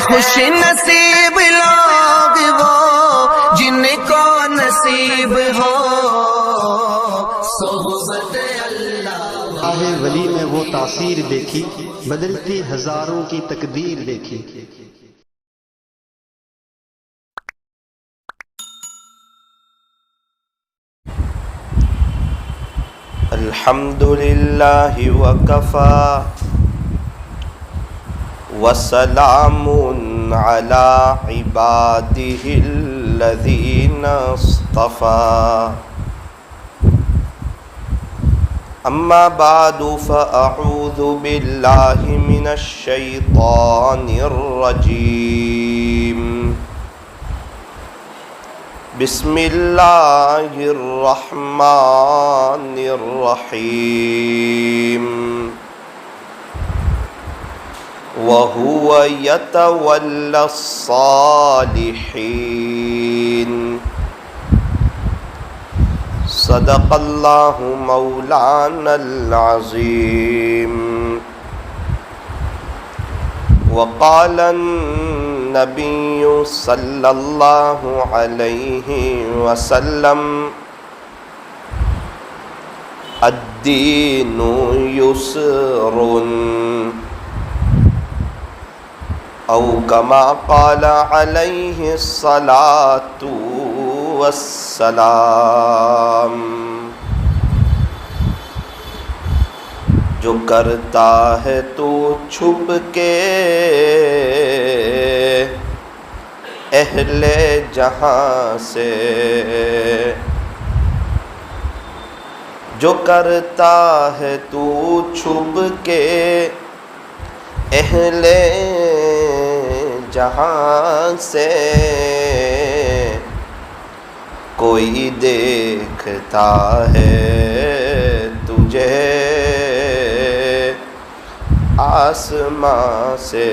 خوش نصیب لوگ وہ جن کو نصیب ہو صحبت اللہ۔ راہ ولی میں وہ تاثیر دیکھی، بدلتی ہزاروں کی تقدیر دیکھی۔ الحمد للہ وکفا وسلام علی عبادہ الذین اصطفى اما بعد فاعوذ باللہ من الشیطان الرجیم بسم اللہ الرحمن الرحیم وَهُوَ يَتَوَلَّى الصَّالِحِينَ صدق اللہ مولانا العظیم وقال النبی صلی اللہ علیہ وسلم الدین یسر او کما قال علیہ الصلاۃ والسلام۔ جو کرتا ہے تو چھپ کے اہل جہاں سے، جو کرتا ہے تو چھپ کے اہل جہاں سے، کوئی دیکھتا ہے تجھے آسمان سے۔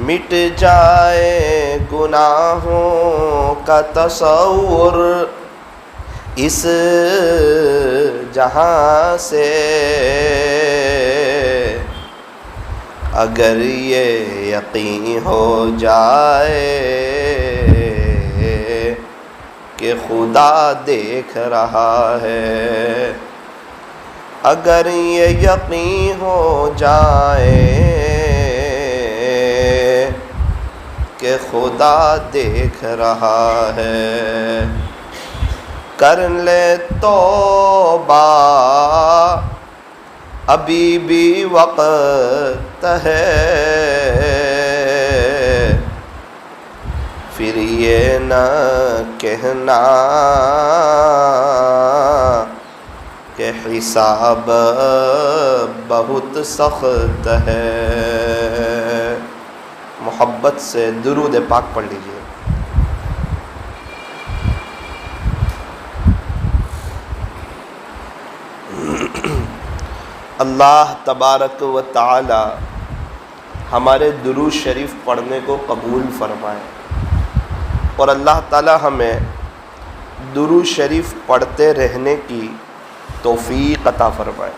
مٹ جائے گناہوں کا تصور اس جہاں سے، اگر یہ یقین ہو جائے کہ خدا دیکھ رہا ہے، اگر یہ یقین ہو جائے کہ خدا دیکھ رہا ہے، کر لے توبہ ابھی بھی وقت ہے، پھر یہ نہ کہنا کہ حساب بہت سخت ہے۔ محبت سے درود پاک پڑھ لیجیے۔ اللہ تبارک و تعالی ہمارے درود شریف پڑھنے کو قبول فرمائے، اور اللہ تعالی ہمیں درود شریف پڑھتے رہنے کی توفیق عطا فرمائے۔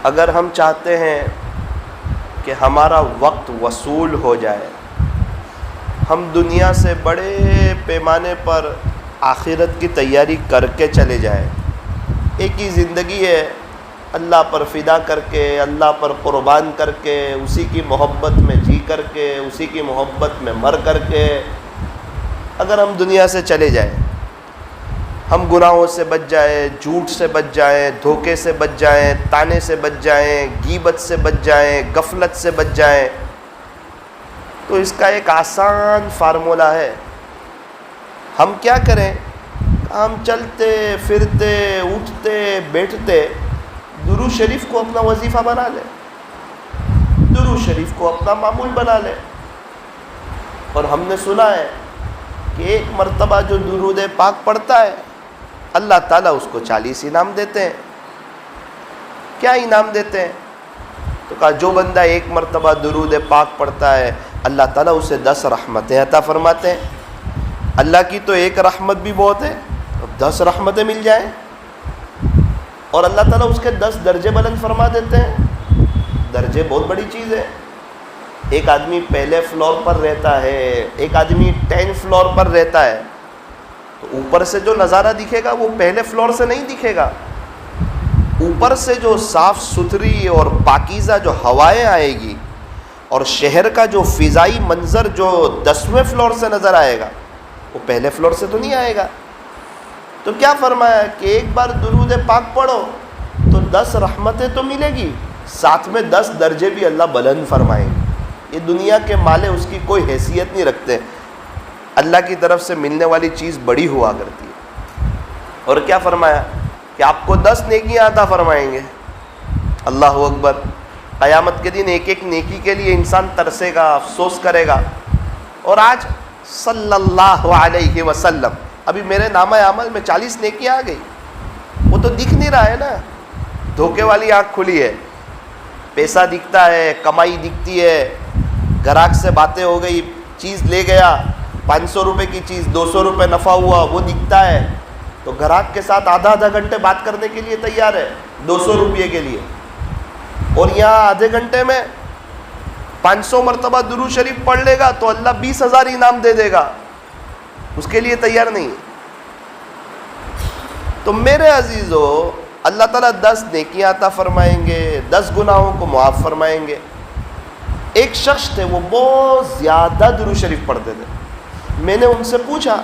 اگر ہم چاہتے ہیں کہ ہمارا وقت وصول ہو جائے، ہم دنیا سے بڑے پیمانے پر آخرت کی تیاری کر کے چلے جائیں، ایک ہی زندگی ہے، اللہ پر فدا کر کے، اللہ پر قربان کر کے، اسی کی محبت میں جی کر کے، اسی کی محبت میں مر کر کے اگر ہم دنیا سے چلے جائیں، ہم گناہوں سے بچ جائیں، جھوٹ سے بچ جائیں، دھوکے سے بچ جائیں، تانے سے بچ جائیں، غیبت سے بچ جائیں، غفلت سے بچ جائیں، تو اس کا ایک آسان فارمولہ ہے۔ ہم کیا کریں؟ ہم چلتے پھرتے اٹھتے بیٹھتے درود شریف کو اپنا وظیفہ بنا لیں، درود شریف کو اپنا معمول بنا لیں۔ اور ہم نے سنا ہے کہ ایک مرتبہ جو درود پاک پڑھتا ہے اللہ تعالیٰ اس کو 40 انعام دیتے ہیں۔ کیا انعام دیتے ہیں؟ تو کہا جو بندہ ایک مرتبہ درود پاک پڑھتا ہے اللہ تعالیٰ اسے 10 رحمتیں عطا فرماتے ہیں۔ اللہ کی تو ایک رحمت بھی بہت ہے، 10 رحمتیں مل جائیں، اور اللہ تعالیٰ اس کے 10 درجے بلند فرما دیتے ہیں۔ درجے بہت بڑی چیز ہے. ایک آدمی پہلے فلور پر رہتا ہے, ایک آدمی 10 فلور پر رہتا ہے, تو اوپر سے جو نظارہ دکھے گا وہ پہلے فلور سے نہیں دکھے گا. اوپر سے جو صاف ستھری اور پاکیزہ جو ہوائیں آئے گی اور شہر کا جو فضائی منظر جو 10ویں فلور سے نظر آئے گا وہ پہلے فلور سے تو نہیں آئے گا. تو کیا فرمایا کہ ایک بار درود پاک پڑھو تو 10 رحمتیں تو ملے گی, ساتھ میں 10 درجے بھی اللہ بلند فرمائیں گے. یہ دنیا کے مالے اس کی کوئی حیثیت نہیں رکھتے, اللہ کی طرف سے ملنے والی چیز بڑی ہوا کرتی ہے. اور کیا فرمایا کہ آپ کو 10 نیکیاں عطا فرمائیں گے. اللہ اکبر. قیامت کے دن ایک ایک نیکی کے لیے انسان ترسے گا, افسوس کرے گا. اور آج صلی اللہ علیہ وسلم, ابھی میرے نامہ عمل میں 40 نیکیاں آ گئی, وہ تو دکھ نہیں رہا ہے نا, دھوکے والی آنکھ کھلی ہے. پیسہ دکھتا ہے, کمائی دکھتی ہے, گراہک سے باتیں ہو گئی, چیز لے گیا, 500 روپے کی چیز 200 روپے نفع ہوا, وہ دکھتا ہے. تو گراہک کے ساتھ آدھا گھنٹے بات کرنے کے لیے تیار ہے 200 روپے کے لیے, اور یہاں آدھے گھنٹے میں 500 مرتبہ درود شریف پڑھ لے گا تو اللہ 20,000 انعام دے دے گا, اس کے لیے تیار نہیں. تو میرے عزیزو, اللہ تعالیٰ 10 نیکیاں عطا فرمائیں گے, 10 گناہوں کو معاف فرمائیں گے. ایک شخص تھے, وہ بہت زیادہ درود شریف پڑھتے تھے. میں نے ان سے پوچھا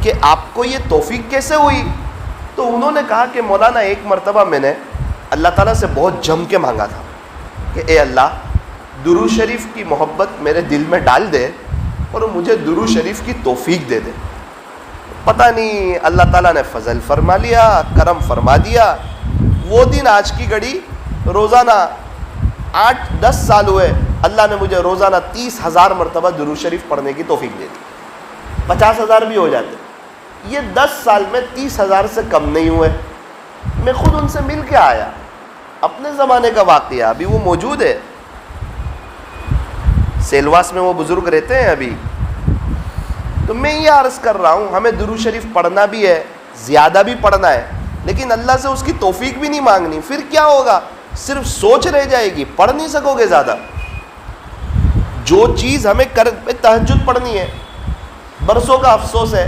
کہ آپ کو یہ توفیق کیسے ہوئی؟ تو انہوں نے کہا کہ مولانا ایک مرتبہ میں نے اللہ تعالیٰ سے بہت جم کے مانگا تھا کہ اے اللہ, درود شریف کی محبت میرے دل میں ڈال دے اور مجھے درود شریف کی توفیق دے دے. پتہ نہیں اللہ تعالیٰ نے فضل فرما لیا, کرم فرما دیا. وہ دن آج کی گھڑی روزانہ 8-10 سال ہوئے, اللہ نے مجھے روزانہ 30,000 مرتبہ درود شریف پڑھنے کی توفیق دے دی. 50,000 بھی ہو جاتے. یہ 10 سال میں 30,000 سے کم نہیں ہوئے. میں خود ان سے مل کے آیا, اپنے زمانے کا واقعہ, ابھی وہ موجود ہے, سیلواس میں وہ بزرگ رہتے ہیں ابھی. تو میں یہ عرض کر رہا ہوں, ہمیں درود شریف پڑھنا بھی ہے, زیادہ بھی پڑھنا ہے, لیکن اللہ سے اس کی توفیق بھی نہیں مانگنی. پھر کیا ہوگا, صرف سوچ رہ جائے گی, پڑھ نہیں سکو گے زیادہ. جو چیز ہمیں تہجد پڑھنی ہے, برسوں کا افسوس ہے,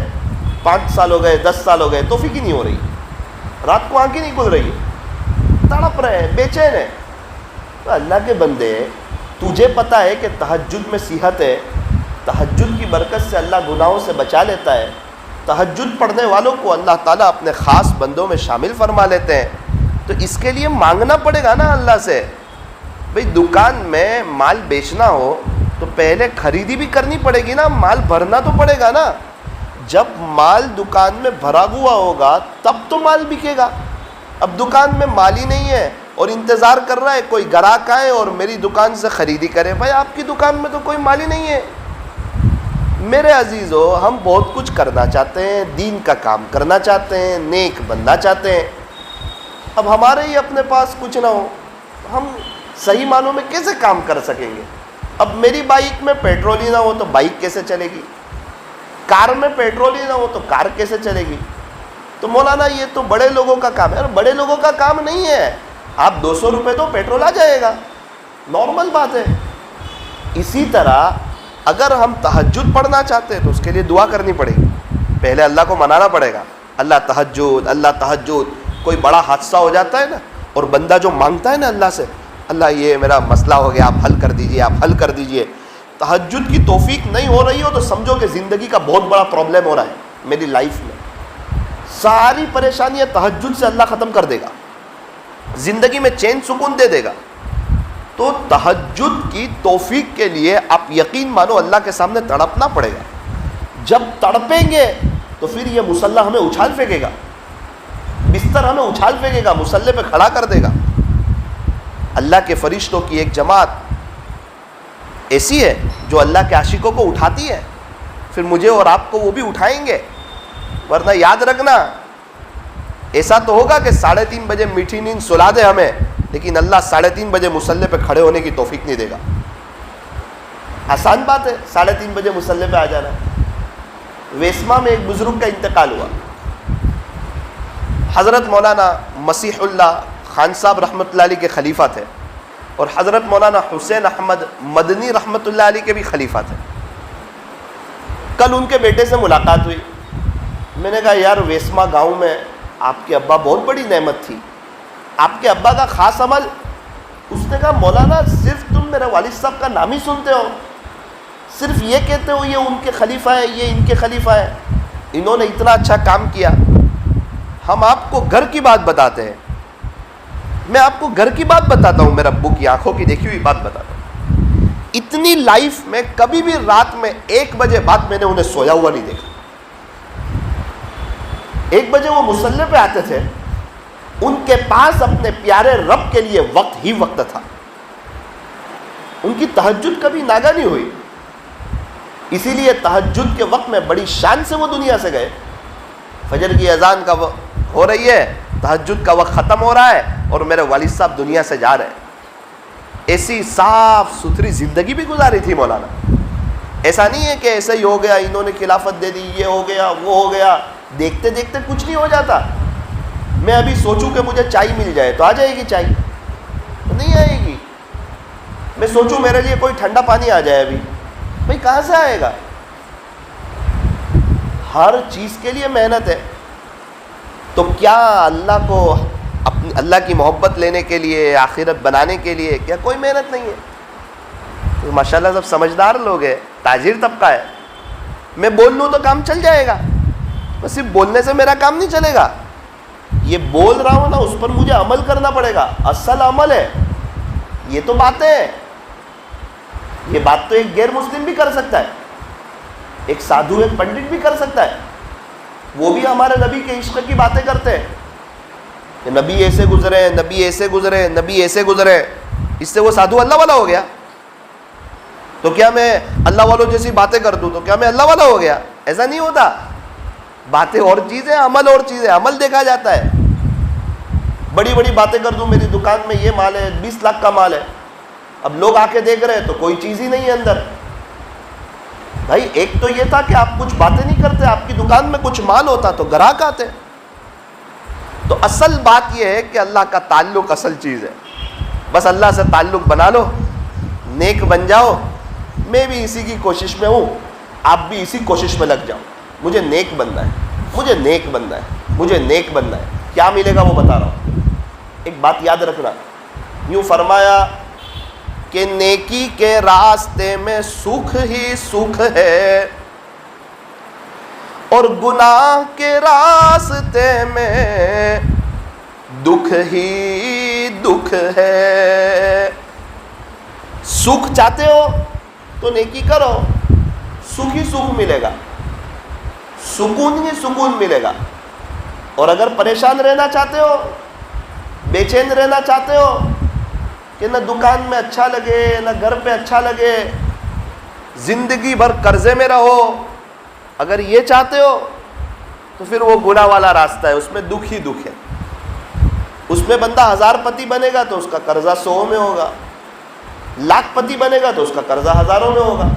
5 سال ہو گئے, 10 سال ہو گئے, توفیق ہی نہیں ہو رہی. رات کو آنکھیں نہیں کھل رہی ہے, تڑپ رہے ہیں, بے چین ہیں. تو اللہ کے بندے, تجھے پتہ ہے کہ تہجد میں صحت ہے, تہجد کی برکت سے اللہ گناہوں سے بچا لیتا ہے. تہجد پڑھنے والوں کو اللہ تعالیٰ اپنے خاص بندوں میں شامل فرما لیتے ہیں. تو اس کے لیے مانگنا پڑے گا نا اللہ سے. بھئی دکان میں مال بیچنا ہو تو پہلے خریدی بھی کرنی پڑے گی نا, مال بھرنا تو پڑے گا نا. جب مال دکان میں بھرا ہوا ہوگا تب تو مال بکے گا. اب دکان میں مال ہی نہیں ہے اور انتظار کر رہا ہے کوئی گراہک آئے اور میری دکان سے خریدی کرے. بھائی آپ کی دکان میں تو کوئی مال ہی نہیں ہے. میرے عزیزو, ہم بہت کچھ کرنا چاہتے ہیں, دین کا کام کرنا چاہتے ہیں, نیک بننا چاہتے ہیں. اب ہمارے ہی اپنے پاس کچھ نہ ہو, ہم صحیح معنوں میں کیسے کام کر سکیں گے؟ اب میری بائک میں پیٹرول ہی نہ ہو تو بائک کیسے چلے گی؟ کار میں پیٹرول ہی نہ ہو تو کار کیسے چلے گی؟ تو مولانا یہ تو بڑے لوگوں کا کام ہے. اور بڑے لوگوں کا کام نہیں ہے, آپ 200 روپے تو پیٹرول آ جائے گا, نارمل بات ہے. اسی طرح اگر ہم تہجد پڑھنا چاہتے ہیں تو اس کے لیے دعا کرنی پڑے گی. پہلے اللہ کو منانا پڑے گا, اللہ تہجد, اللہ تہجد. کوئی بڑا حادثہ ہو جاتا ہے نا, اور بندہ جو مانگتا ہے نا اللہ سے, اللہ یہ میرا مسئلہ ہو گیا, آپ حل کر دیجئے, آپ حل کر دیجئے. تہجد کی توفیق نہیں ہو رہی ہو تو سمجھو کہ زندگی کا بہت بڑا پرابلم ہو رہا ہے میری لائف میں. ساری پریشانیاں تہجد سے اللہ ختم کر دے گا, زندگی میں چین سکون دے دے گا. تو تہجد کی توفیق کے لیے آپ یقین مانو اللہ کے سامنے تڑپنا پڑے گا. جب تڑپیں گے تو پھر یہ مصلی ہمیں اچھال پھینکے گا, بستر ہمیں اچھال پھینکے گا, مصلی پہ کھڑا کر دے گا. اللہ کے فرشتوں کی ایک جماعت ایسی ہے جو اللہ کے عاشقوں کو اٹھاتی ہے, پھر مجھے اور آپ کو وہ بھی اٹھائیں گے. ورنہ یاد رکھنا, ایسا تو ہوگا کہ 3:30 بجے میٹھی نیند سلا دے ہمیں, لیکن اللہ 3:30 بجے مصلی پہ کھڑے ہونے کی توفیق نہیں دے گا. آسان بات ہے 3:30 بجے مصلی پہ آ جانا. ویسما میں ایک بزرگ کا انتقال ہوا, حضرت مولانا مسیح اللہ خان صاحب رحمۃ اللہ علیہ کے خلیفہ تھے. اور حضرت مولانا حسین احمد مدنی رحمۃ اللہ علیہ کے بھی خلیفہ تھے. کل ان کے بیٹے سے ملاقات ہوئی. میں نے کہا یار ویسما گاؤں میں آپ کے ابا بہت بڑی نعمت تھی, آپ کے ابا کا خاص عمل. اس نے کہا مولانا صرف تم میرے والد صاحب کا نام ہی سنتے ہو, صرف یہ کہتے ہو یہ ان کے خلیفہ ہے, یہ ان کے خلیفہ ہے, انہوں نے اتنا اچھا کام کیا. ہم آپ کو گھر کی بات بتاتے ہیں, میں آپ کو گھر کی بات بتاتا ہوں, میرے ابو کی آنکھوں کی دیکھی ہوئی بات بتاتا ہوں. اتنی لائف میں کبھی بھی رات میں 1 بجے بعد میں نے انہیں سویا ہوا نہیں دیکھا. 1 بجے وہ مصلی پہ آتے تھے, ان کے پاس اپنے پیارے رب کے لیے وقت ہی وقت تھا. ان کی تہجد کبھی ناگا نہیں ہوئی, اسی لیے تہجد کے وقت میں بڑی شان سے وہ دنیا سے گئے. فجر کی اذان کا ہو رہی ہے, تہجد کا وقت ختم ہو رہا ہے اور میرے والد صاحب دنیا سے جا رہے ہیں. ایسی صاف ستھری زندگی بھی گزاری تھی مولانا. ایسا نہیں ہے کہ ایسا ہی ہو گیا, انہوں نے خلافت دے دی, یہ ہو گیا وہ ہو گیا. دیکھتے دیکھتے کچھ نہیں ہو جاتا. میں ابھی سوچوں کہ مجھے چائے مل جائے تو آ جائے گی چائے, نہیں آئے گی. میں سوچوں میرے لیے کوئی ٹھنڈا پانی آ جائے, ابھی بھائی کہاں سے آئے گا. ہر چیز کے لیے محنت ہے. تو کیا اللہ کو اپنی اللہ کی محبت لینے کے لیے, آخرت بنانے کے لیے کیا کوئی محنت نہیں ہے؟ تو ماشاءاللہ سب سمجھدار لوگ ہیں, تاجر طبقہ ہے. میں بول لوں تو کام چل جائے گا, بس صرف بولنے سے میرا کام نہیں چلے گا. یہ بول رہا ہوں نا, اس پر مجھے عمل کرنا پڑے گا. اصل عمل ہے. یہ تو باتیں ہیں, یہ بات تو ایک غیر مسلم بھی کر سکتا ہے, ایک سادھو ایک پنڈت بھی کر سکتا ہے. وہ بھی ہمارے نبی کے عشق کی باتیں کرتے ہیں کہ نبی ایسے گزرے, نبی ایسے گزرے, نبی ایسے گزرے. اس سے وہ سادھو اللہ والا ہو گیا؟ تو کیا میں اللہ والوں جیسی باتیں کر دوں تو کیا میں اللہ والا ہو گیا؟ ایسا نہیں ہوتا. باتیں اور چیز ہے, عمل اور چیز ہے. عمل دیکھا جاتا ہے. بڑی بڑی باتیں کر دوں, میری دکان میں یہ مال ہے, 20 لاکھ کا مال ہے. اب لوگ آ کے دیکھ رہے ہیں تو کوئی چیز ہی نہیں ہے اندر. بھائی ایک تو یہ تھا کہ آپ کچھ باتیں نہیں کرتے, آپ کی دکان میں کچھ مال ہوتا تو گراہک آتے. تو اصل بات یہ ہے کہ اللہ کا تعلق اصل چیز ہے. بس اللہ سے تعلق بنا لو, نیک بن جاؤ. میں بھی اسی کی کوشش میں ہوں, آپ بھی اسی کوشش میں لگ جاؤ. مجھے نیک بننا ہے, مجھے نیک بننا ہے, مجھے نیک بننا ہے. کیا ملے گا وہ بتا رہا ہوں. ایک بات یاد رکھنا, یوں فرمایا کہ نیکی کے راستے میں سکھ ہی سکھ ہے اور گناہ کے راستے میں دکھ ہی دکھ ہے. سکھ چاہتے ہو تو نیکی کرو, سکھ ہی سکھ ملے گا, سکون ہی سکون ملے گا. اور اگر پریشان رہنا چاہتے ہو, بے چین رہنا چاہتے ہو کہ نہ دکان میں اچھا لگے نہ گھر پہ اچھا لگے, زندگی بھر قرضے میں رہو, اگر یہ چاہتے ہو تو پھر وہ گناہ والا راستہ ہے, اس میں دکھ ہی دکھ ہے. اس میں بندہ 1000 پتی بنے گا تو اس کا قرضہ 100 میں ہوگا, لاکھ پتی بنے گا تو اس کا قرضہ ہزاروں میں ہوگا,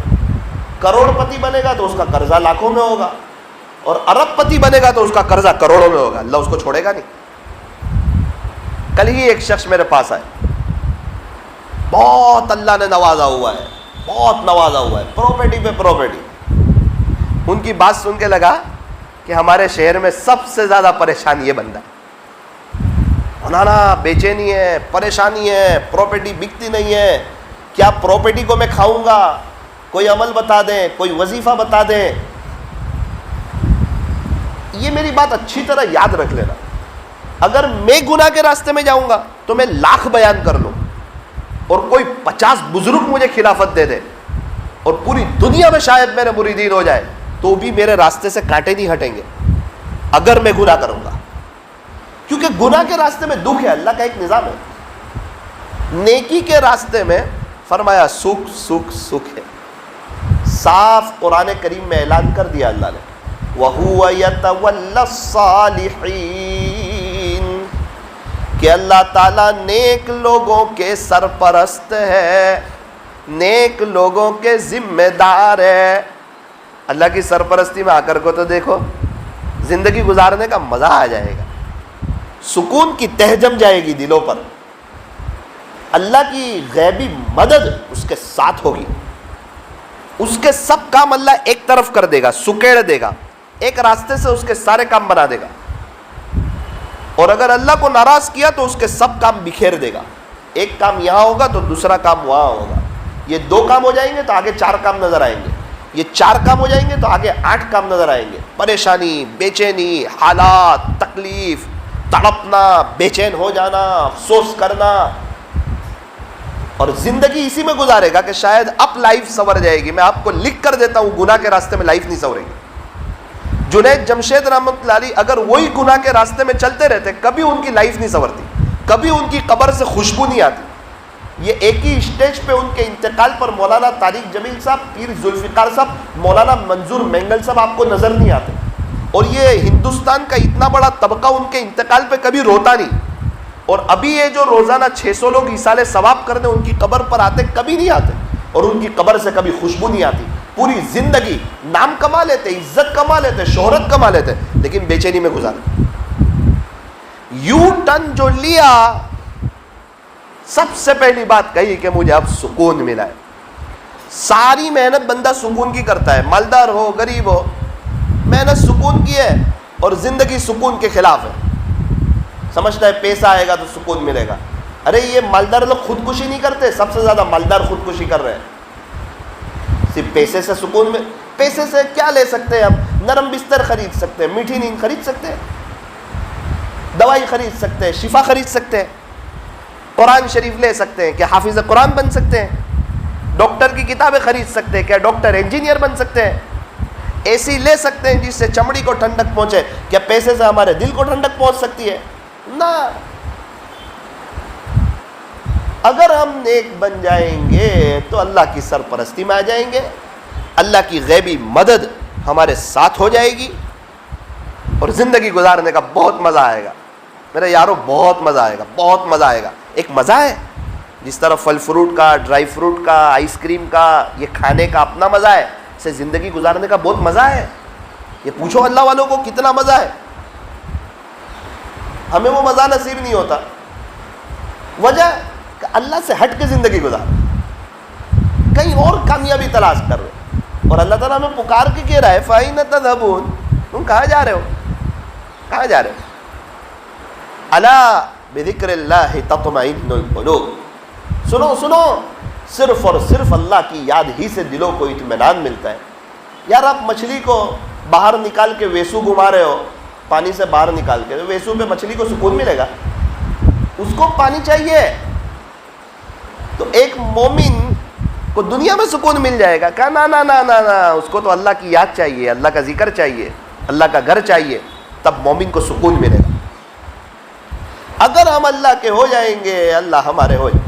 کروڑ پتی بنے گا تو اس کا قرضہ لاکھوں میں ہوگا, اور ارب پتی بنے گا تو اس کا قرضہ کروڑوں میں ہوگا. اللہ اس کو چھوڑے گا نہیں. کل ہی ایک شخص میرے پاس آئے, بہت اللہ نے نوازا ہوا ہے, بہت نوازا ہوا ہے, پراپرٹی پہ پراپرٹی. ان کی بات سن کے لگا کہ ہمارے شہر میں سب سے زیادہ پریشان یہ بندہ ہے. مولانا بے چینی ہے, پریشانی ہے, پراپرٹی بکتی نہیں ہے, کیا پراپرٹی کو میں کھاؤں گا؟ کوئی عمل بتا دیں, کوئی وظیفہ بتا دیں. یہ میری بات اچھی طرح یاد رکھ لینا. اگر میں گناہ کے راستے میں جاؤں گا تو میں لاکھ بیان کر لوں اور کوئی 50 بزرگ مجھے خلافت دے دے اور پوری دنیا میں شاید میرے مریدین ہو جائے تو بھی میرے راستے سے کانٹے نہیں ہٹیں گے اگر میں گناہ کروں گا. کیونکہ گناہ کے راستے میں دکھ ہے, اللہ کا ایک نظام ہے. نیکی کے راستے میں فرمایا سکھ سکھ سکھ ہے. صاف قرآن کریم میں اعلان کر دیا اللہ نے, وَهُوَ يَتَوَلَّى الصَّالِحِينَ, کہ اللہ تعالیٰ نیک لوگوں کے سرپرست ہے, نیک لوگوں کے ذمہ دار ہے. اللہ کی سرپرستی میں آ کر کو تو دیکھو, زندگی گزارنے کا مزہ آ جائے گا, سکون کی تہ جم جائے گی دلوں پر. اللہ کی غیبی مدد اس کے ساتھ ہوگی. اس کے سب کام اللہ ایک طرف کر دے گا, سکیڑ دے گا, ایک راستے سے اس کے سارے کام بنا دے گا. اور اگر اللہ کو ناراض کیا تو اس کے سب کام بکھیر دے گا. ایک کام یہاں ہوگا تو دوسرا کام وہاں ہوگا. یہ 2 کام ہو جائیں گے تو آگے 4 کام نظر آئیں گے. یہ 4 کام ہو جائیں گے تو آگے 8 کام نظر آئیں گے. پریشانی, بے چینی, حالات, تکلیف, تڑپنا, بے چین ہو جانا, افسوس کرنا, اور زندگی اسی میں گزارے گا کہ شاید اب لائف سنور جائے گی. میں آپ کو لکھ کر دیتا ہوں, گناہ کے راستے میں لائف نہیں سنورے گی. جنید جمشید رحمۃ اللہ علیہ اگر وہی گناہ کے راستے میں چلتے رہتے, کبھی ان کی لائف نہیں سنورتی, کبھی ان کی قبر سے خوشبو نہیں آتی. یہ ایک ہی اسٹیج پہ ان کے انتقال پر مولانا طارق جمیل صاحب, پیر ذوالفقار صاحب, مولانا منظور مینگل صاحب آپ کو نظر نہیں آتے. اور یہ ہندوستان کا اتنا بڑا طبقہ ان کے انتقال پہ کبھی روتا نہیں. اور ابھی یہ جو روزانہ 600 لوگ ایصال ثواب کرنے ان کی قبر پر آتے, کبھی نہیں آتے, اور ان کی قبر سے کبھی خوشبو نہیں آتی. پوری زندگی نام کما لیتے, عزت کما لیتے, شہرت کما لیتے, لیکن بے چینی میں گزارتے. یو ٹرن جو لیا, سب سے پہلی بات کہی کہ مجھے اب سکون ملا ہے. ساری محنت بندہ سکون کی کرتا ہے, مالدار ہو غریب ہو, محنت سکون کی ہے, اور زندگی سکون کے خلاف ہے. سمجھتا ہے پیسہ آئے گا تو سکون ملے گا. ارے یہ مالدار لوگ خودکشی نہیں کرتے, سب سے زیادہ مالدار خودکشی کر رہے ہیں. صرف پیسے سے سکون میں, پیسے سے کیا لے سکتے ہیں ہم؟ نرم بستر خرید سکتے ہیں, میٹھی نیند خرید سکتے ہیں, دوائی خرید سکتے ہیں, شفا خرید سکتے ہیں, قرآن شریف لے سکتے ہیں, کیا حافظ قرآن بن سکتے ہیں, ڈاکٹر کی کتابیں خرید سکتے ہیں, کیا ڈاکٹر انجینئر بن سکتے ہیں, اے سی لے سکتے ہیں جس سے چمڑی کو ٹھنڈک پہنچے, کیا پیسے سے ہمارے دل کو ٹھنڈک پہنچ سکتی ہے؟ نہ. اگر ہم نیک بن جائیں گے تو اللہ کی سرپرستی میں آ جائیں گے, اللہ کی غیبی مدد ہمارے ساتھ ہو جائے گی, اور زندگی گزارنے کا بہت مزہ آئے گا. میرے یارو بہت مزہ آئے گا, بہت مزہ آئے گا. ایک مزہ ہے جس طرح پھل فروٹ کا, ڈرائی فروٹ کا, آئس کریم کا, یہ کھانے کا اپنا مزہ ہے, سے زندگی گزارنے کا بہت مزہ ہے. یہ پوچھو اللہ والوں کو کتنا مزہ ہے. ہمیں وہ مزہ نصیب نہیں ہوتا. وجہ کہ اللہ سے ہٹ کے زندگی گزار, کہیں اور کامیابی تلاش کر رہے, اور اللہ تعالیٰ ہمیں پکار کے کہہ رہا ہے فَأَيْنَ تَذْهَبُونَ, تم کہاں جا رہے ہو, کہاں جا رہے ہو؟ الا بذکر اللہ تطمئن القلوب. سنو سنو, صرف اور صرف اللہ کی یاد ہی سے دلوں کو اطمینان ملتا ہے. یار آپ مچھلی کو باہر نکال کے ویسو گھما رہے ہو, پانی سے باہر نکال کے, ویسو پہ مچھلی کو سکون ملے گا؟ اس کو پانی چاہیے. تو ایک مومن کو دنیا میں سکون مل جائے گا؟ کہا نا نا نا نا نا, اس کو تو اللہ کی یاد چاہیے, اللہ کا ذکر چاہیے, اللہ کا گھر چاہیے, تب مومن کو سکون ملے گا. اگر ہم اللہ کے ہو جائیں گے, اللہ ہمارے ہو جائیں.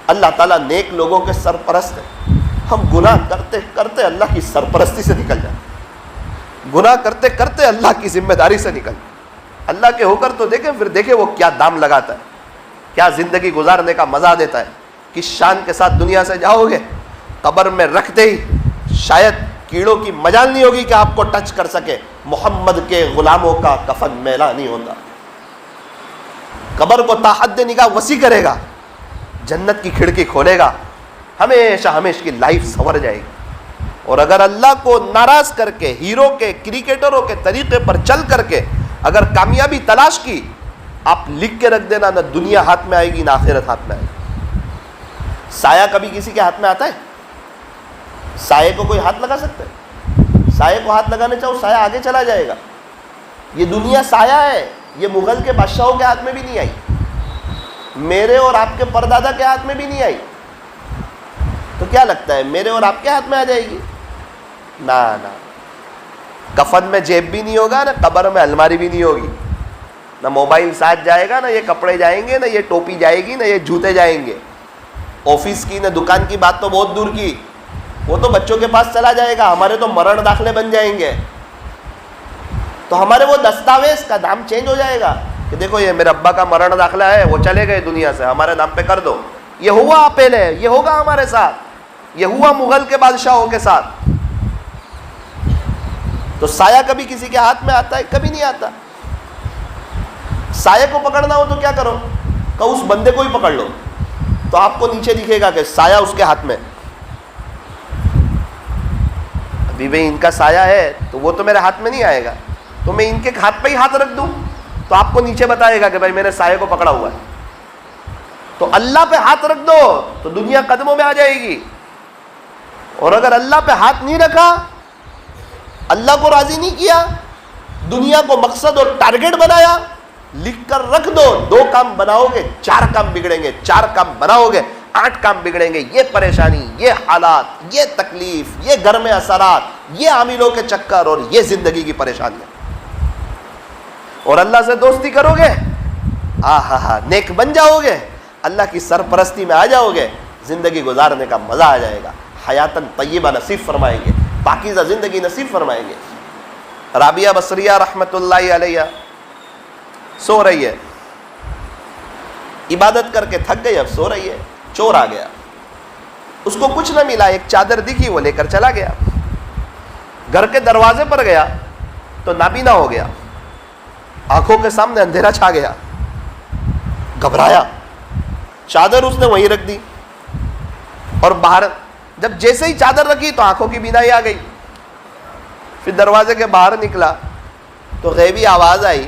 اللہ تعالیٰ نیک لوگوں کے سرپرست ہے. ہم گناہ کرتے کرتے اللہ کی سرپرستی سے نکل جائیں, گناہ کرتے کرتے اللہ کی ذمہ داری سے نکل. اللہ کے ہو کر تو دیکھیں, پھر دیکھیں وہ کیا دام لگاتا ہے, کیا زندگی گزارنے کا مزہ دیتا ہے, کس شان کے ساتھ دنیا سے جاؤ گے. قبر میں رکھتے ہی شاید کیڑوں کی مجال نہیں ہوگی کہ آپ کو ٹچ کر سکے. محمد کے غلاموں کا کفن میلا نہیں ہوتا. قبر کو تا حد نگاہ وسیع کرے گا, جنت کی کھڑکی کھولے گا, ہمیشہ ہمیشہ کی لائف سنور جائے گی. اور اگر اللہ کو ناراض کر کے, ہیرو کے, کرکٹروں کے طریقے پر چل کر کے اگر کامیابی تلاش کی, آپ لکھ کے رکھ دینا, نہ دنیا ہاتھ میں آئے گی نہ آخرت ہاتھ میں آئے گی. سایہ کبھی کسی کے ہاتھ میں آتا ہے؟ سائے کو کوئی ہاتھ لگا سکتا ہے؟ سائے کو ہاتھ لگانے چاہو, سایہ آگے چلا جائے گا. یہ دنیا سایہ ہے, یہ مغل کے بادشاہوں کے ہاتھ میں بھی نہیں آئی, میرے اور آپ کے پردادا کے ہاتھ میں بھی نہیں آئی. تو کیا لگتا ہے میرے اور آپ کے ہاتھ میں آ جائے گی؟ نہ نہ. کفن میں جیب بھی نہیں ہوگا, نہ قبر میں الماری بھی نہیں ہوگی, نہ موبائل ساتھ جائے گا, نہ یہ کپڑے جائیں گے, نہ یہ ٹوپی جائے گی, نہ یہ جوتے جائیں گے. آفس کی نہ دکان کی بات تو بہت دور کی, وہ تو بچوں کے پاس چلا جائے گا. ہمارے تو مرن داخلے بن جائیں گے, تو ہمارے وہ دستاویز کا نام چینج ہو جائے گا کہ دیکھو یہ میرے ابا کا مرن داخلہ ہے, وہ چلے گئے دنیا سے, ہمارے نام پہ کر دو. یہ ہوا پہلے, یہ ہوگا ہمارے ساتھ, یہ ہوا مغل کے بادشاہوں کے ساتھ. تو سایہ کبھی کسی کے ہاتھ میں آتا ہے؟ کبھی نہیں آتا. سایہ کو پکڑنا ہو تو کیا کرو, کہ اس بندے کو ہی پکڑ لو. تو آپ کو نیچے دکھے گا کہ سایہ اس کے ہاتھ میں. ابھی بھائی ان کا سایہ ہے تو وہ تو میرے ہاتھ میں نہیں آئے گا, تو میں ان کے ہاتھ پہ ہی ہاتھ رکھ دوں تو آپ کو نیچے بتائے گا کہ بھائی میرے سایہ کو پکڑا ہوا ہے. تو اللہ پہ ہاتھ رکھ دو تو دنیا قدموں میں آ جائے گی, اور اگر اللہ پہ ہاتھ نہیں رکھا, اللہ کو راضی نہیں کیا, دنیا کو مقصد اور ٹارگٹ بنایا, لکھ کر رکھ دو, 2 کام بناؤ گے 4 کام بگڑیں گے, 4 کام بناؤ گے 8 کام بگڑیں گے. یہ پریشانی, یہ حالات, یہ تکلیف, یہ گھر میں اثرات, یہ عاملوں کے چکر, اور یہ زندگی کی پریشانیاں. اور اللہ سے دوستی کرو گے, نیک بن جاؤ گے, اللہ کی سرپرستی میں آ جاؤ گے, زندگی گزارنے کا مزہ آ جائے گا. حیاتاً طیبہ نصیب فرمائیں گے, پاکیزہ زندگی نصیب فرمائیں گے. رابعہ بصریہ رحمۃ اللہ علیہ سو رہی ہے, عبادت کر کے تھک گئی, اب سو رہی ہے, چور آ گیا, اس کو کچھ نہ ملا, ایک چادر دکھی وہ لے کر چلا گیا. گھر کے دروازے پر گیا تو نابینا ہو گیا, آنکھوں کے سامنے اندھیرا چھا گیا, گھبرایا, چادر اس نے وہیں رکھ دی, اور باہر جب جیسے ہی چادر رکھی تو آنکھوں کی بینائی آ گئی. پھر دروازے کے باہر نکلا تو غیبی آواز آئی,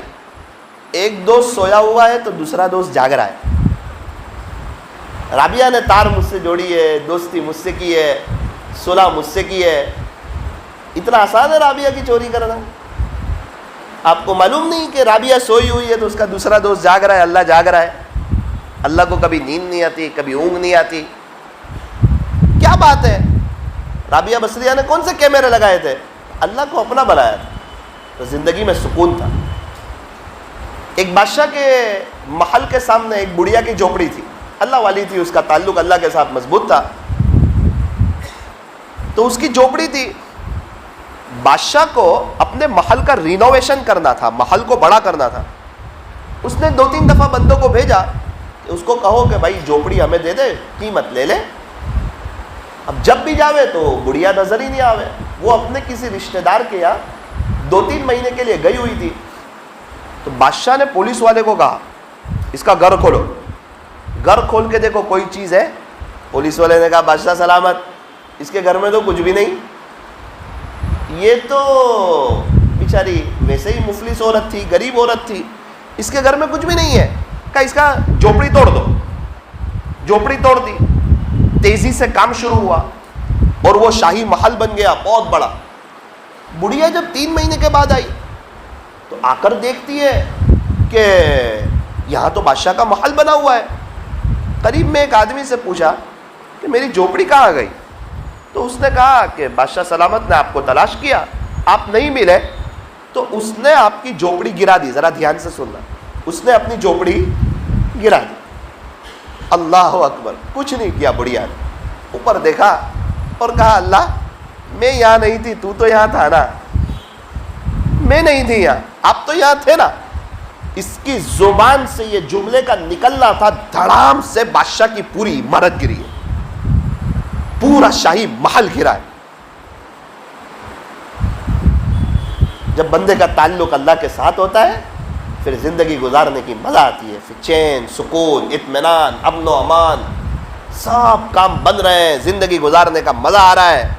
ایک دوست سویا ہوا ہے تو دوسرا دوست جاگ رہا ہے. رابعہ نے تار مجھ سے جوڑی ہے, دوستی مجھ سے کی ہے, صلح مجھ سے کی ہے. اتنا آسان ہے رابعہ کی چوری کرنا؟ آپ کو معلوم نہیں کہ رابعہ سوئی ہوئی ہے تو اس کا دوسرا دوست جاگ رہا ہے, اللہ جاگ رہا ہے. اللہ کو کبھی نیند نہیں آتی, کبھی اونگ نہیں آتی. کیا بات ہے؟ رابعہ بصریہ نے کون سے کیمرے لگائے تھے؟ اللہ کو اپنا بنایا تھا تو زندگی میں سکون تھا. ایک بادشاہ کے محل کے سامنے ایک بڑھیا کی جھوپڑی تھی, اللہ والی تھی, اس کا تعلق اللہ کے ساتھ مضبوط تھا. تو اس کی جھوپڑی تھی, بادشاہ کو اپنے محل کا رینوویشن کرنا تھا, محل کو بڑا کرنا تھا. اس نے 2-3 دفعہ بندوں کو بھیجا کہ اس کو کہو کہ بھائی جھوپڑی ہمیں دے دے, قیمت لے لے. اب جب بھی جاوے تو بڑھیا نظر ہی نہیں آوے. وہ اپنے کسی رشتہ دار کے یہاں 2-3 مہینے کے لیے گئی ہوئی تھی. تو بادشاہ نے پولیس والے کو کہا اس کا گھر کھولو, گھر کھول کے دیکھو کوئی چیز ہے. پولیس والے نے کہا بادشاہ سلامت, اس کے گھر میں تو کچھ بھی نہیں, یہ تو بیچاری ویسے ہی مفلس عورت تھی, غریب عورت تھی, اس کے گھر میں کچھ بھی نہیں ہے. کہا اس کا جھوپڑی توڑ دو. جھوپڑی توڑ دی, تیزی سے کام شروع ہوا اور وہ شاہی محل بن گیا بہت بڑا. بڑھیا جب 3 مہینے کے بعد آئی تو آ کر دیکھتی ہے کہ یہاں تو بادشاہ کا محل بنا ہوا ہے. قریب میں ایک آدمی سے پوچھا کہ میری جھوپڑی کہاں گئی؟ تو اس نے کہا کہ بادشاہ سلامت نے آپ کو تلاش کیا, آپ نہیں ملے تو اس نے آپ کی جھوپڑی گرا دی. ذرا دھیان سے سننا, اس نے اپنی جھوپڑی گرا دی. اللہ اکبر, کچھ نہیں کیا. بڑھیا نے اوپر دیکھا اور کہا اللہ میں یہاں نہیں تھی, تو تو یہاں تھا نا. میں نہیں تھی یہاں, آپ تو یہاں تھے نا. اس کی زبان سے یہ جملے کا نکلنا تھا, دھڑام سے بادشاہ کی پوری عمارت گری ہے, پورا شاہی محل گرا ہے. جب بندے کا تعلق اللہ کے ساتھ ہوتا ہے پھر زندگی گزارنے کی مزہ آتی ہے. پھر چین, سکون, اطمینان, امن و امان, سب کام بن رہے ہیں, زندگی گزارنے کا مزہ آ رہا ہے.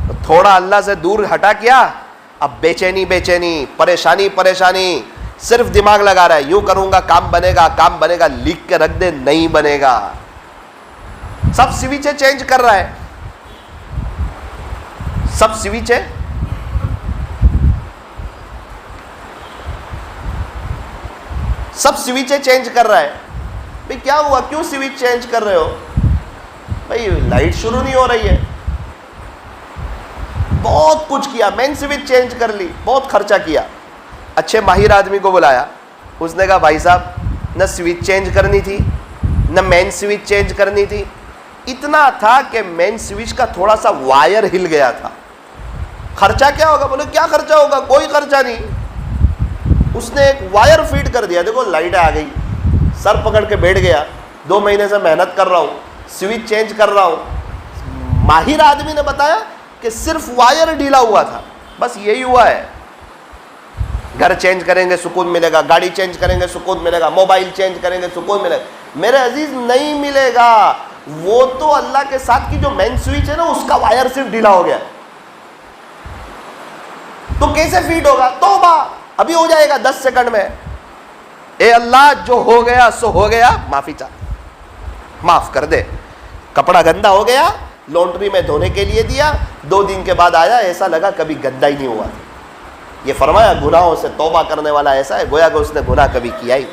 تو تھوڑا اللہ سے دور ہٹا کیا, اب بے چینی, پریشانی, صرف دماغ لگا رہا ہے یوں کروں گا کام بنے گا, لکھ کے رکھ دے نہیں بنے گا. سب سوئچیں چینج کر رہا ہے, سب سوئچیں چینج کر رہا ہے. بھئی کیا ہوا, کیوں سوئچ چینج کر رہے ہو؟ بھئی لائٹ شروع نہیں ہو رہی ہے. بہت کچھ کیا, مین سوئچ چینج کر لی, بہت خرچہ کیا. اچھے ماہر آدمی کو بلایا, اس نے کہا بھائی صاحب نہ سوئچ چینج کرنی تھی نہ مین سوئچ چینج کرنی تھی. اتنا تھا کہ مین سوئچ کا تھوڑا سا وائر ہل گیا تھا. خرچہ کیا ہوگا؟ بولے کیا خرچہ ہوگا, کوئی خرچہ نہیں. اس نے ایک وائر فیڈ کر دیا, دیکھو لائٹ آ گئی. سر پکڑ کے بیٹھ گیا, 2 مہینے سے محنت کر رہا ہوں, سوئچ چینج کر رہا ہوں. ماہر آدمی نے بتایا کہ صرف وائر ڈھیلا ہوا تھا, بس یہی ہوا ہے. گھر چینج کریں گے سکون ملے گا, گاڑی چینج کریں گے سکون ملے گا, موبائل چینج کریں گے سکون ملے گا. میرے عزیز نہیں ملے گا. وہ تو اللہ کے ساتھ کی جو مین سوئچ ہے نا اس کا وائر صرف ڈھیلا ہو گیا, تو کیسے فیڈ ہوگا؟ توبہ ابھی ہو جائے گا 10 سیکنڈ میں. اے اللہ جو ہو گیا سو ہو گیا, معافی چاہ, معاف کر دے. کپڑا گندا ہو گیا, لانڈری میں دھونے کے لیے دیا, 2 دن کے بعد آیا, ایسا لگا کبھی گندا ہی نہیں ہوا. یہ فرمایا گناہوں سے توبہ کرنے والا ایسا ہے گویا کہ اس نے گناہ کبھی کیا ہی.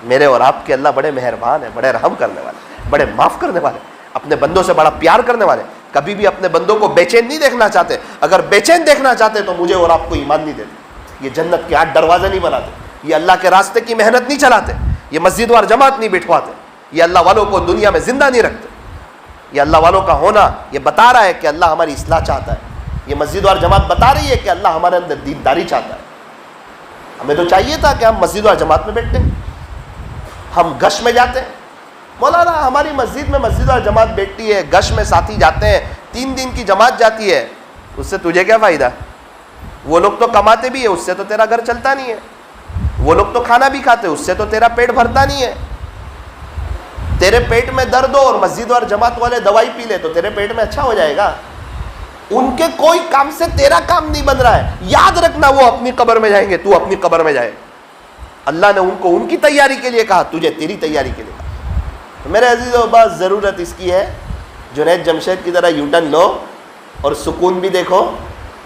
میرے اور آپ کے اللہ بڑے مہربان ہیں, بڑے رحم کرنے والے, بڑے معاف کرنے والے, اپنے بندوں سے بڑا پیار کرنے والے. کبھی بھی اپنے بندوں کو بے چین نہیں دیکھنا چاہتے. اگر بے چین دیکھنا چاہتے تو مجھے اور آپ کو ایمان نہیں دیتے, یہ جنت کے 8 دروازے نہیں بناتے, یہ اللہ کے راستے کی محنت نہیں چلاتے, یہ مسجد وار جماعت نہیں بٹھواتے, یہ اللہ والوں کو دنیا میں زندہ نہیں رکھتے. یہ اللہ والوں کا ہونا یہ بتا رہا ہے کہ اللہ ہماری اصلاح چاہتا ہے. یہ مسجد وار جماعت بتا رہی ہے کہ اللہ ہمارے اندر دینداری چاہتا ہے. ہمیں تو چاہیے تھا کہ ہم مسجد وار جماعت میں بیٹھتے ہیں, ہم گش میں جاتے ہیں. مولانا ہماری مسجد میں مسجد وار جماعت بیٹھتی ہے, گش میں ساتھی جاتے ہیں, 3 دن کی جماعت جاتی ہے, اس سے تجھے کیا فائدہ؟ وہ لوگ تو کماتے بھی ہے, اس سے تو تیرا گھر چلتا نہیں ہے. وہ لوگ تو کھانا بھی کھاتے, اس سے تو تیرا پیٹ بھرتا نہیں ہے. تیرے پیٹ میں درد ہو اور مسجد اور جماعت والے دوائی پی لے تو تیرے پیٹ میں اچھا ہو جائے گا. ان کے کوئی کام سے تیرا کام نہیں بن رہا ہے. یاد رکھنا وہ اپنی قبر میں جائیں گے, تو اپنی قبر میں جائے. اللہ نے ان کو ان کی تیاری کے لیے کہا, تجھے تیری تیاری کے لیے کہا. میرے عزیزو بس ضرورت اس کی ہے جنید جمشید کی طرح یو ٹرن لو اور سکون بھی دیکھو,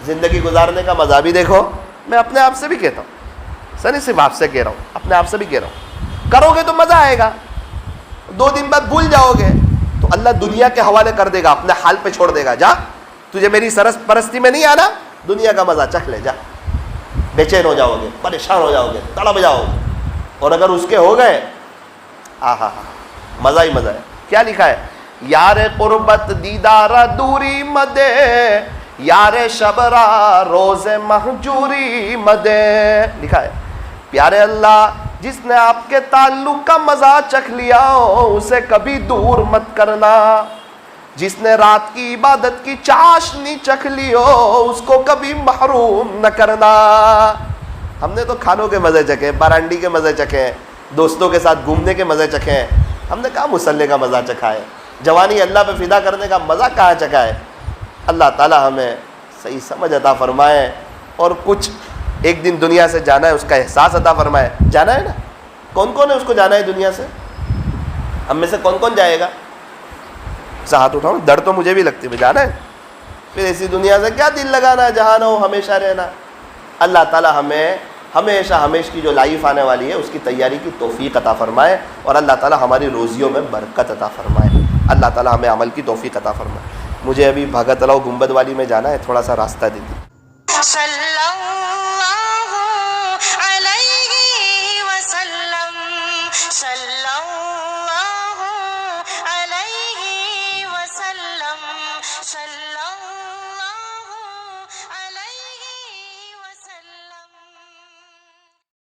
زندگی گزارنے کا مزہ بھی دیکھو. میں اپنے آپ سے بھی کہتا ہوں, سر صرف آپ سے کہہ رہا ہوں, اپنے آپ سے بھی کہہ رہا ہوں, کرو گے تو مزہ آئے گا. 2 دن بعد بھول جاؤ گے تو اللہ دنیا کے حوالے کر دے گا, اپنے حال پہ چھوڑ دے گا. جا, تجھے میری سرس پرستی میں نہیں آنا, دنیا کا مزہ چکھ لے جا. بے چین ہو جاؤ گے, پریشان ہو جاؤ گے, تڑپ جاؤ گے. اور اگر اس کے ہو گئے, آہا ہا, مزہ ہی مزہ ہے. کیا لکھا ہے؟ یار قربت دیدارہ دوری مدے, یار شبرا روز مہجوری مدے. لکھا ہے پیارے اللہ جس نے آپ کے تعلق کا مزہ چکھ لیا اسے کبھی دور مت کرنا. جس نے رات کی عبادت کی چاشنی چکھ لی ہو اس کو کبھی محروم نہ کرنا. ہم نے تو کھانوں کے مزے چکھے, بارانڈی کے مزے چکھے, دوستوں کے ساتھ گھومنے کے مزے چکھے. ہم نے کہاں مسلح کا مزہ چکھا ہے, جوانی اللہ پہ فدا کرنے کا مزہ کہاں چکھا ہے. اللہ تعالی ہمیں صحیح سمجھ عطا فرمائے, اور کچھ ایک دن دنیا سے جانا ہے اس کا احساس عطا فرمائے. جانا ہے نا, کون کون ہے اس کو جانا ہے دنیا سے؟ ہم میں سے کون کون جائے گا؟ ہاتھ اٹھاؤ. ڈر تو مجھے بھی لگتی ہے, جانا ہے. پھر ایسی دنیا سے کیا دل لگانا ہے, جہاں نہ ہو ہمیشہ رہنا. اللہ تعالی ہمیں ہمیشہ ہمیش کی جو لائف آنے والی ہے اس کی تیاری کی توفیق عطا فرمائے, اور اللہ تعالی ہماری روزیوں میں برکت عطا فرمائے. اللہ تعالی ہمیں عمل کی توفیق عطا فرمائے. مجھے ابھی بھگت راؤ گنبد والی میں جانا ہے, تھوڑا سا راستہ دیجیے.